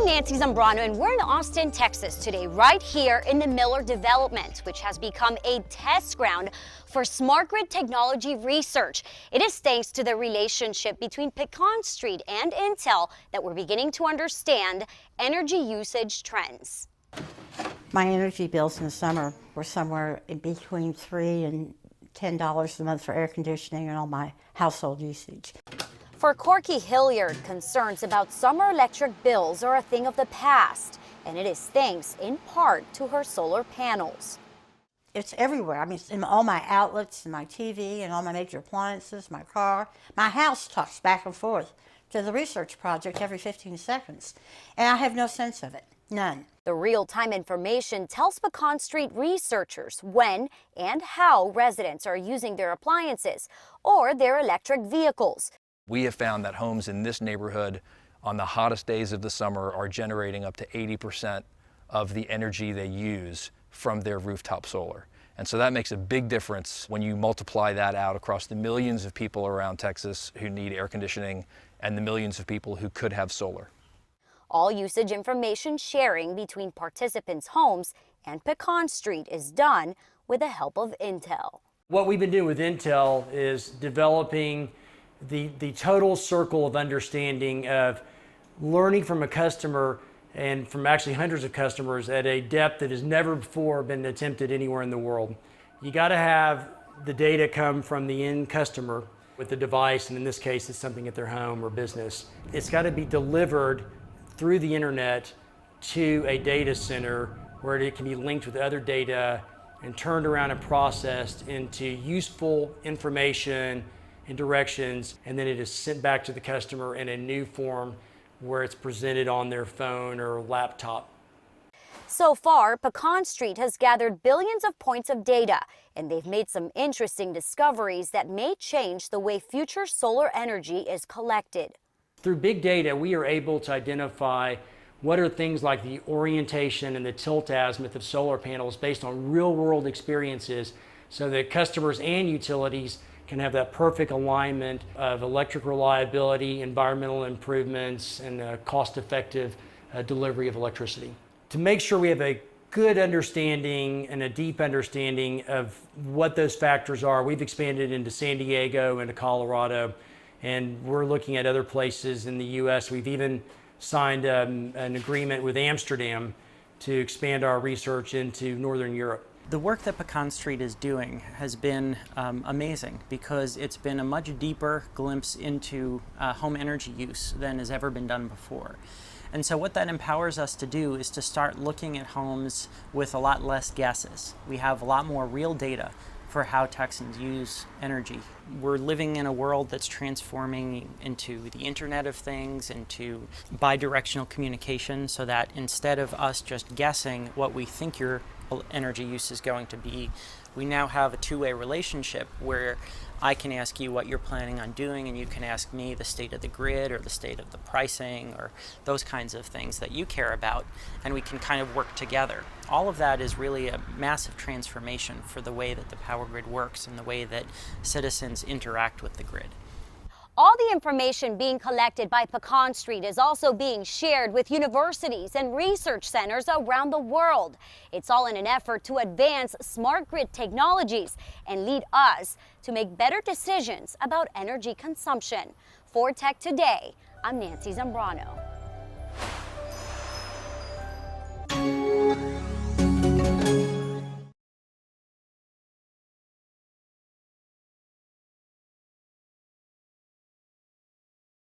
I'm Nancy Zambrano, and we're in Austin, Texas today, right here in the Miller development, which has become a test ground for SmartGrid technology research. It is thanks to the relationship between Pecan Street and Intel that we're beginning to understand energy usage trends. My energy bills in the summer were somewhere in between $3 and $10 a month for air conditioning and all my household usage. For Corky Hilliard, concerns about summer electric bills are a thing of the past, and it is thanks in part to her solar panels. It's everywhere. I mean, it's in all my outlets, and my TV, and all my major appliances, my car. My house talks back and forth to the research project every 15 seconds, and I have no sense of it, none. The real-time information tells Pecan Street researchers when and how residents are using their appliances or their electric vehicles. We have found that homes in this neighborhood on the hottest days of the summer are generating up to 80% of the energy they use from their rooftop solar. And so that makes a big difference when you multiply that out across the millions of people around Texas who need air conditioning and the millions of people who could have solar. All usage information sharing between participants' homes and Pecan Street is done with the help of Intel. What we've been doing with Intel is developing the total circle of understanding of learning from a customer and from actually hundreds of customers at a depth that has never before been attempted anywhere in the world. You got to have the data come from the end customer with the device, and in this case it's something at their home or business. It's got to be delivered through the internet to a data center where it can be linked with other data and turned around and processed into useful information and directions, and then it is sent back to the customer in a new form where it's presented on their phone or laptop. So far, Pecan Street has gathered billions of points of data, and they've made some interesting discoveries that may change the way future solar energy is collected. Through big data, we are able to identify what are things like the orientation and the tilt azimuth of solar panels based on real-world experiences so that customers and utilities can have that perfect alignment of electric reliability, environmental improvements, and cost-effective delivery of electricity. To make sure we have a good understanding and a deep understanding of what those factors are, we've expanded into San Diego, into Colorado, and we're looking at other places in the U.S. We've even signed an agreement with Amsterdam to expand our research into Northern Europe. The work that Pecan Street is doing has been amazing because it's been a much deeper glimpse into home energy use than has ever been done before. And so what that empowers us to do is to start looking at homes with a lot less guesses. We have a lot more real data for how Texans use energy. We're living in a world that's transforming into the Internet of Things, into bi-directional communication, so that instead of us just guessing what we think your energy use is going to be, we now have a two-way relationship where I can ask you what you're planning on doing and you can ask me the state of the grid or the state of the pricing or those kinds of things that you care about, and we can kind of work together. All of that is really a massive transformation for the way that the power grid works and the way that citizens interact with the grid. All the information being collected by Pecan Street is also being shared with universities and research centers around the world. It's all in an effort to advance smart grid technologies and lead us to make better decisions about energy consumption. For Tech Today, I'm Nancy Zambrano.